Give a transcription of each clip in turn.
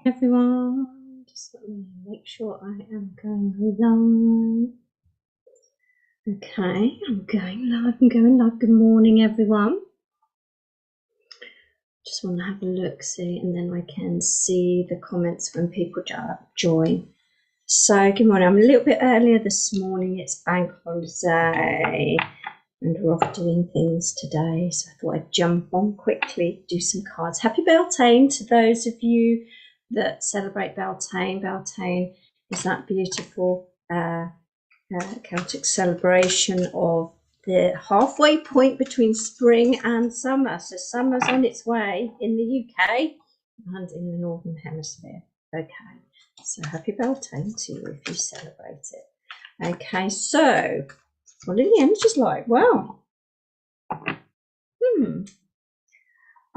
Everyone, just let me make sure I am going live. Okay, I'm going live. Good morning, everyone. Just want to have a look, see, and then I can see the comments when people join. So, good morning. I'm a little bit earlier this morning. It's bank holiday, and we're off doing things today. So I thought I'd jump on quickly, do some cards. Happy Beltane to those of you that celebrate Beltane. Beltane is that beautiful Celtic celebration of the halfway point between spring and summer. So summer's on its way in the UK and in the Northern Hemisphere. Okay, so happy Beltane to you if you celebrate it. Okay, so what are the energies like? Well,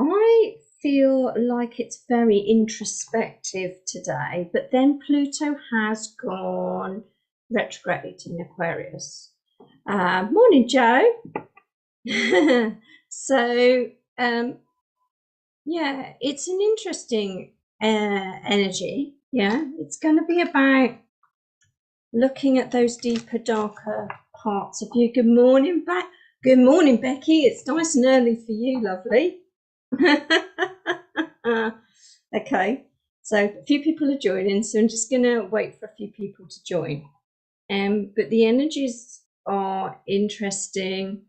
I feel like it's very introspective today, but then Pluto has gone retrograde in Aquarius. Morning, Joe. So, yeah, it's an interesting energy. Yeah, it's going to be about looking at those deeper, darker parts of you. Good morning, Good morning, Becky. It's nice and early for you, lovely. Okay, so a few people are joining, so I'm just going to wait for a few people to join. But the energies are interesting.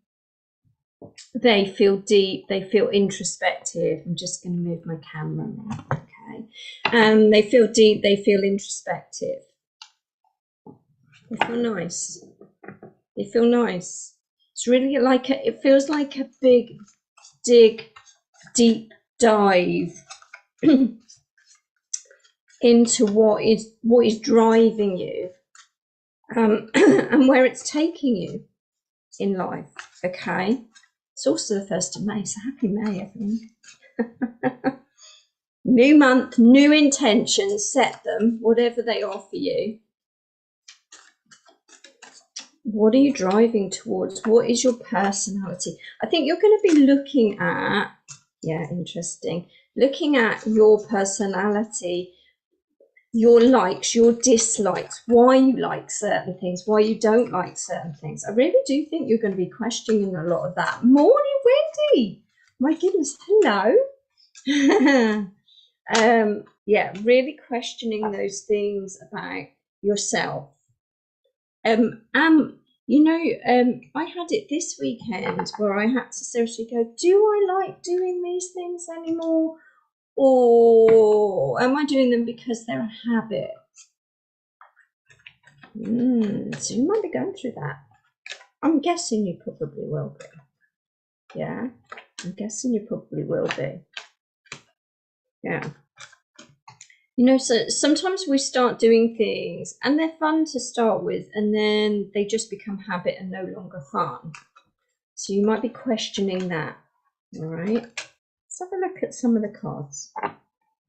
They feel deep. They feel introspective. I'm just going to move my camera now. Okay. They feel deep. They feel introspective. They feel nice. They feel nice. It's really like it feels like a big deep dive into what is driving you, and where it's taking you in life. Okay, it's also the 1st of May, so happy May, everyone. New month, new intentions, set them, whatever they are for you. What are you driving towards? What is your personality? I think you're going to be looking at, interesting, looking at your personality, your likes, your dislikes, why you like certain things, why you don't like certain things. I really do think you're going to be questioning a lot of that. Morning, Wendy. My goodness, hello. Yeah, really questioning those things about yourself. I had it this weekend where I had to seriously go, do I like doing these things anymore? Or am I doing them because they're a habit? So you might be going through that. I'm guessing you probably will be. Yeah, I'm guessing you probably will be. Yeah. So sometimes we start doing things and they're fun to start with, and then they just become habit and no longer fun. So you might be questioning that. All right. Let's have a look at some of the cards.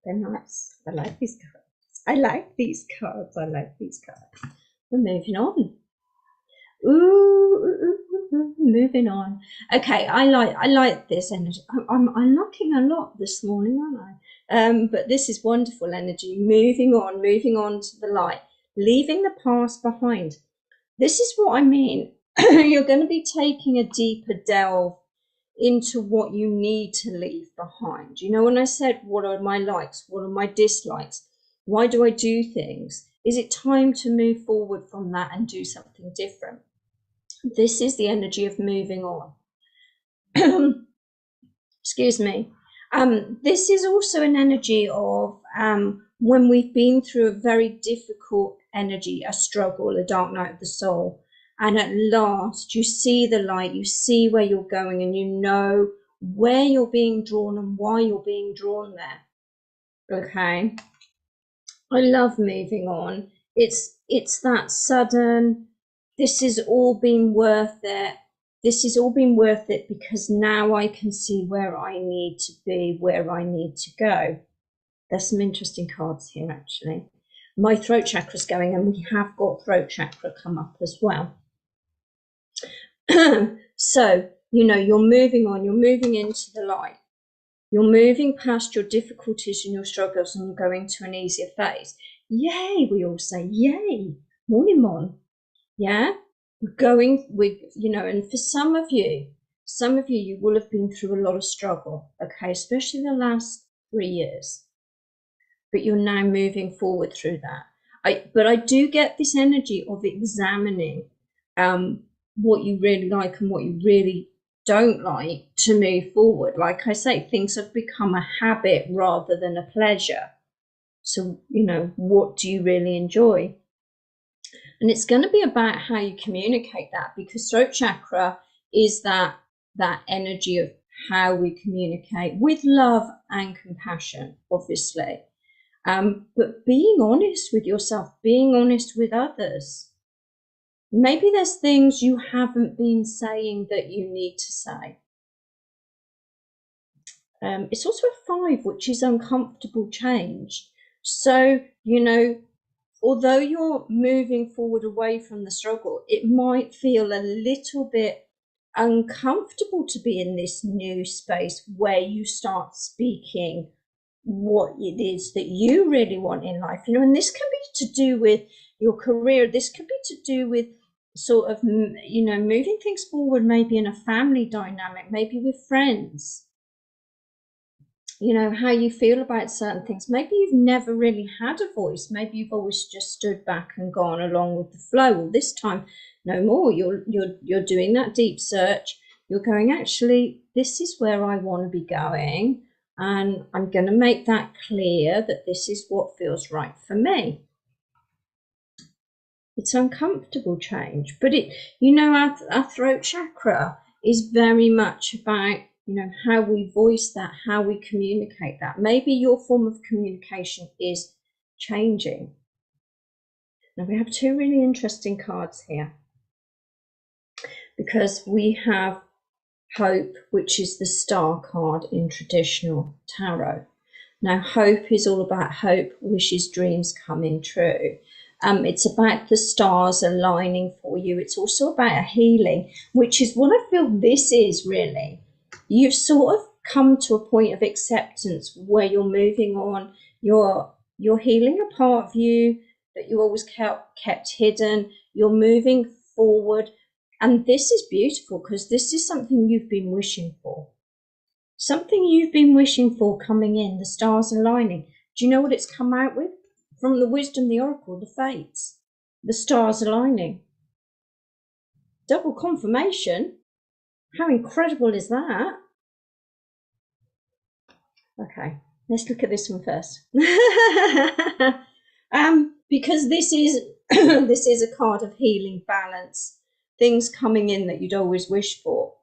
They're nice. I like these cards. We're moving on. Moving on. Okay, I like this energy. I'm unlocking a lot this morning, aren't I? But this is wonderful energy. Moving on to the light, leaving the past behind. This is what I mean. You're going to be taking a deeper delve into what you need to leave behind. When I said, what are my likes? What are my dislikes? Why do I do things? Is it time to move forward from that and do something different? This is the energy of moving on. Excuse me. This is also an energy of when we've been through a very difficult energy, a struggle, a dark night of the soul, and at last you see the light, you see where you're going, and you know where you're being drawn and why you're being drawn there. Okay. I love moving on. It's that sudden, this has all been worth it. This has all been worth it because now I can see where I need to be, where I need to go. There's some interesting cards here, actually. My throat chakra's going, and we have got throat chakra come up as well. So, you're moving on, you're moving into the light. You're moving past your difficulties and your struggles and you're going to an easier phase. Yay, we all say, yay. Morning, Mon. Yeah, we're going with, you know, and for some of you, you will have been through a lot of struggle, okay, especially the last 3 years. But you're now moving forward through that. But I do get this energy of examining what you really like and what you really don't like to move forward. Like I say, things have become a habit rather than a pleasure. So, you know, what do you really enjoy? And it's going to be about how you communicate that, because throat chakra is that energy of how we communicate with love and compassion, obviously. But being honest with yourself, being honest with others. Maybe there's things you haven't been saying that you need to say. It's also a 5, which is uncomfortable change. So, you know, although you're moving forward away from the struggle, it might feel a little bit uncomfortable to be in this new space where you start speaking what it is that you really want in life. You know, and this can be to do with your career. This could be to do with sort of, you know, moving things forward, maybe in a family dynamic, maybe with friends. You know, how you feel about certain things. Maybe you've never really had a voice. Maybe you've always just stood back and gone along with the flow. Well, this time, no more. You're doing that deep search. You're going, actually, this is where I want to be going, and I'm going to make that clear that this is what feels right for me. It's uncomfortable change, but it, you know, our throat chakra is very much about, you know, how we voice that, how we communicate that. Maybe your form of communication is changing. Now we have 2 really interesting cards here, because we have Hope, which is the star card in traditional tarot. Now, hope is all about hope, wishes, dreams coming true. It's about the stars aligning for you. It's also about a healing, which is what I feel this is really. You've sort of come to a point of acceptance where you're moving on. You're healing a part of you that you always kept hidden. You're moving forward. And this is beautiful, because this is something you've been wishing for. Something you've been wishing for coming in, the stars aligning. Do you know what it's come out with? From the wisdom, the oracle, the fates, the stars aligning. Double confirmation. How incredible is that? Okay, let's look at this one first. Because this is this is a card of healing, balance, things coming in that you'd always wish for.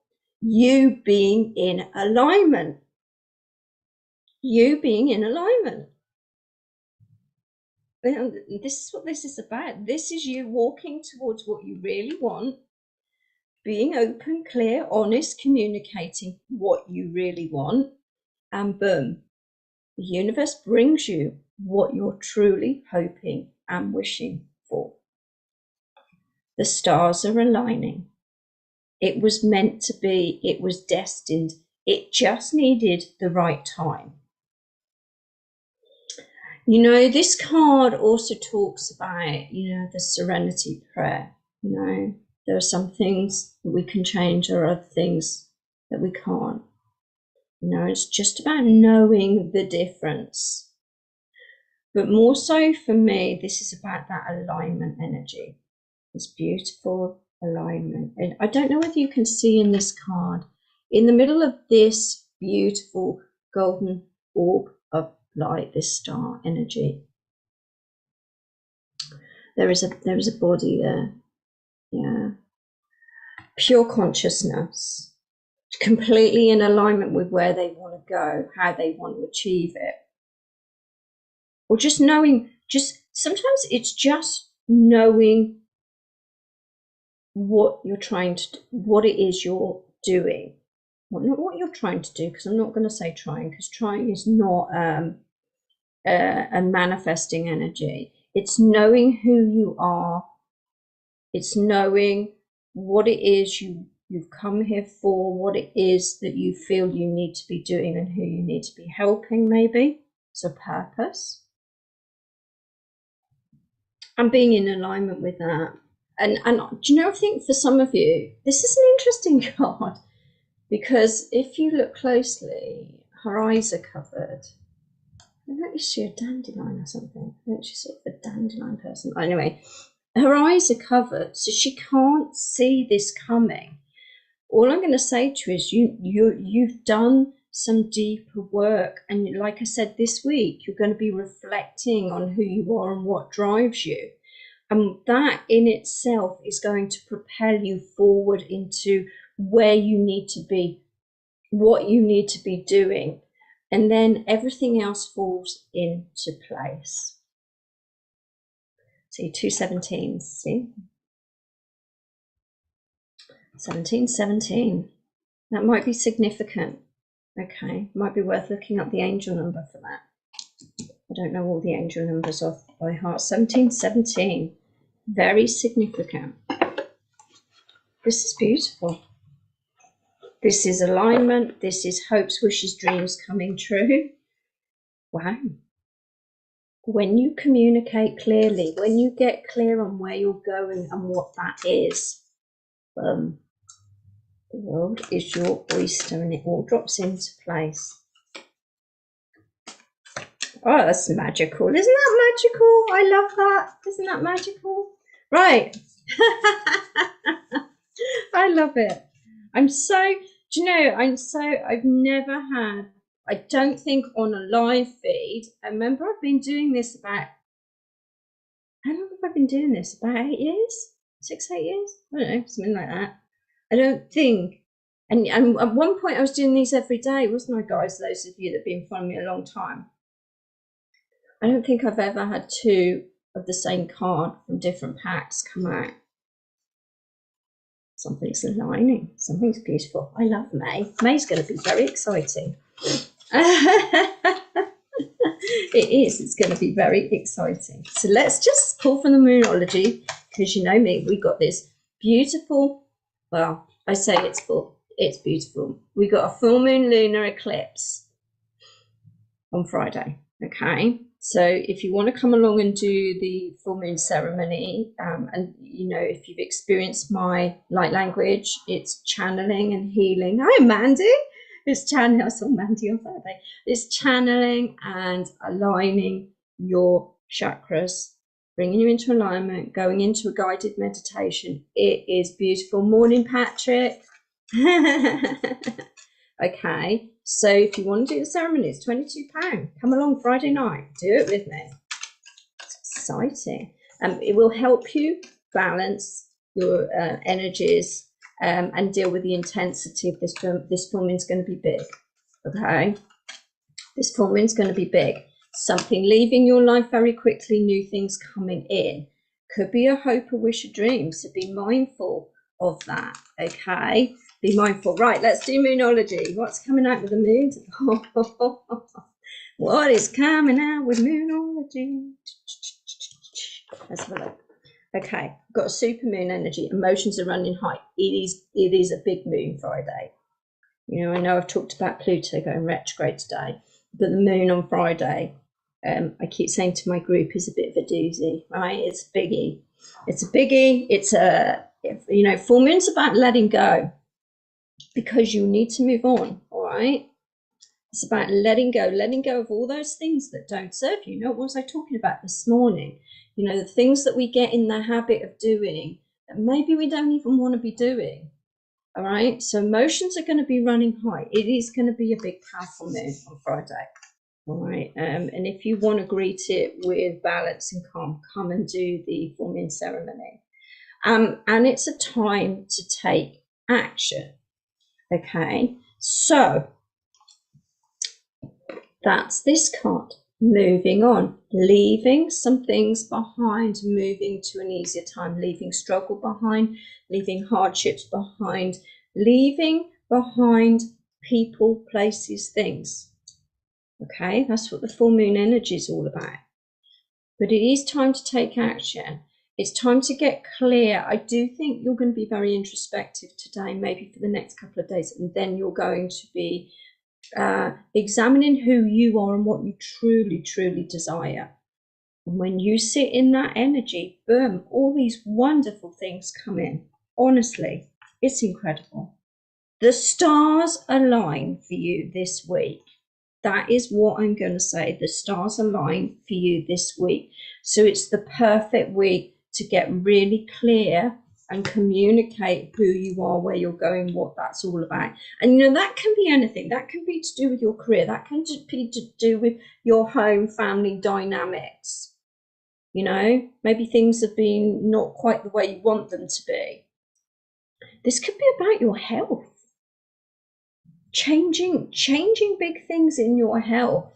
You being in alignment. You being in alignment. This is what this is about. This is you walking towards what you really want, being open, clear, honest, communicating what you really want, and boom, the universe brings you what you're truly hoping and wishing for. The stars are aligning. It was meant to be. It was destined. It just needed the right time. You know, this card also talks about, you know, the serenity prayer. You know, there are some things that we can change, there are other things that we can't. You know, it's just about knowing the difference. But more so for me, this is about that alignment energy. It's beautiful alignment. And I don't know whether you can see in this card, in the middle of this beautiful golden orb of light, this star energy, there is a body there. Yeah. Pure consciousness, completely in alignment with where they want to go, how they want to achieve it. Or just knowing, sometimes it's just knowing what you're trying to, what it is you're doing. Well, not what you're trying to do, because I'm not going to say trying, because trying is not a manifesting energy. It's knowing who you are. It's knowing what it is you You've come here for what it is that you feel you need to be doing and who you need to be helping, maybe. It's a purpose. And being in alignment with that. And do you know, I think for some of you, this is an interesting card, because if you look closely, her eyes are covered. I don't know if she's a dandelion or something. I think she's sort of a dandelion person. Anyway, her eyes are covered, so she can't see this coming. All I'm going to say to you is you've done some deeper work, and like I said, this week you're going to be reflecting on who you are and what drives you, and that in itself is going to propel you forward into where you need to be, what you need to be doing, and then everything else falls into place. See, 2 17s, see? 1717. That might be significant. Okay, might be worth looking up the angel number for that. I don't know all the angel numbers off by heart. 1717. Very significant. This is beautiful. This is alignment. This is hopes, wishes, dreams coming true. Wow. When you communicate clearly, when you get clear on where you're going and what that is, the world is your oyster, and it all drops into place. Oh, that's magical. Isn't that magical? I love that. Isn't that magical? Right. I love it. I've never had, I don't think on a live feed, I remember I've been doing this about, how long have I been doing this? About 8 years? 6, 8 years? I don't know, something like that. I don't think, and at one point I was doing these every day, wasn't I, guys? Those of you that have been following me a long time. I don't think I've ever had 2 of the same card from different packs come out. Something's aligning. Something's beautiful. I love May. May's going to be very exciting. It is. It's going to be very exciting. So let's just pull from the Moonology, because you know me, we got this beautiful, well, I say it's full. It's beautiful. We got a full moon lunar eclipse on Friday. Okay. So if you want to come along and do the full moon ceremony, and you know, if you've experienced my light language, it's channeling and healing. Hi, Mandy. It's channeling. I saw Mandy on Saturday. It's channeling and aligning your chakras, bringing you into alignment, going into a guided meditation. It is beautiful. Morning, Patrick. Okay, so if you want to do the ceremony, it's £22. Come along Friday night. Do it with me. It's exciting. It will help you balance your energies and deal with the intensity of this film. This full moon's going to be big. Okay, this full moon's going to be big. Something leaving your life very quickly, new things coming in. Could be a hope, a wish, a dream. So be mindful of that. Okay. Be mindful. Right, let's do Moonology. What's coming out with the moon? What is coming out with Moonology? Let's have a look. Okay, got a super moon energy. Emotions are running high. It is a big moon Friday. You know I've talked about Pluto going retrograde today, but the moon on Friday, I keep saying to my group, is a bit of a doozy, right? It's a biggie. It's a biggie. It's full moon's about letting go. Because you need to move on, all right? It's about letting go of all those things that don't serve you. What was I talking about this morning? You know, the things that we get in the habit of doing that maybe we don't even want to be doing, all right? So emotions are going to be running high. It is going to be a big, powerful moon on Friday, all right? And if you want to greet it with balance and calm, come and do the full moon ceremony. And it's a time to take action. Okay, so that's this card. Moving on, leaving some things behind, moving to an easier time, leaving struggle behind, leaving hardships behind, leaving behind people, places, things. Okay, that's what the full moon energy is all about. But it is time to take action. It's time to get clear. I do think you're going to be very introspective today, maybe for the next couple of days, and then you're going to be examining who you are and what you truly, truly desire. And when you sit in that energy, boom, all these wonderful things come in. Honestly, it's incredible. The stars align for you this week. That is what I'm going to say. The stars align for you this week. So it's the perfect week to get really clear and communicate who you are, where you're going, what that's all about. And you know, that can be anything. That can be to do with your career. That can be to do with your home family dynamics. You know, maybe things have been not quite the way you want them to be. This could be about your health. Changing big things in your health.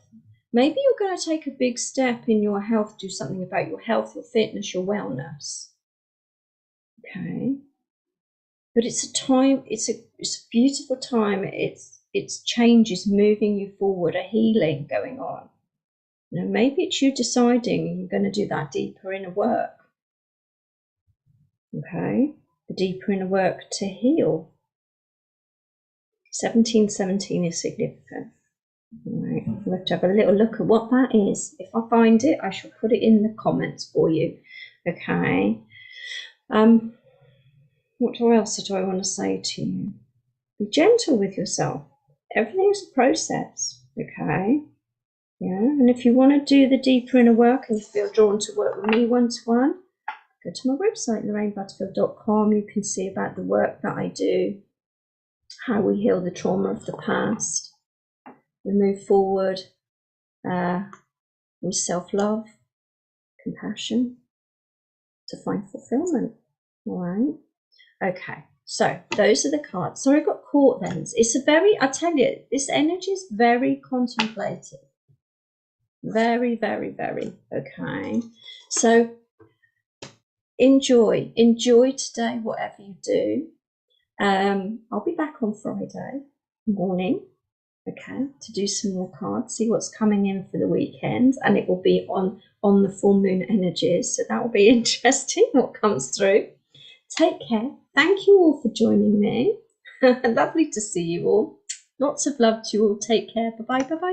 Maybe you're going to take a big step in your health, do something about your health, your fitness, your wellness. Okay. But it's a time, it's a beautiful time. It's changes moving you forward, a healing going on. You know, maybe it's you deciding you're going to do that deeper inner work. Okay. The deeper inner work to heal. 1717 is significant. Right. We'll have to have a little look at what that is. If I find it, I shall put it in the comments for you. Okay. What else do I want to say to you? Be gentle with yourself. Everything's a process. Okay. Yeah. And if you want to do the deeper inner work and you feel drawn to work with me one-to-one, go to my website, lorrainebutterfield.com. You can see about the work that I do, how we heal the trauma of the past. We move forward from self-love, compassion, to find fulfillment. All right. Okay. So those are the cards. Sorry, I got caught then. It's a very, I tell you, this energy is very contemplative. Very, very, very. Okay. So enjoy today, whatever you do. I'll be back on Friday morning. Okay, to do some more cards, see what's coming in for the weekend, and it will be on the full moon energies, so that will be interesting what comes through. Take care. Thank you all for joining me. Lovely to see you all. Lots of love to you all. Take care. Bye bye.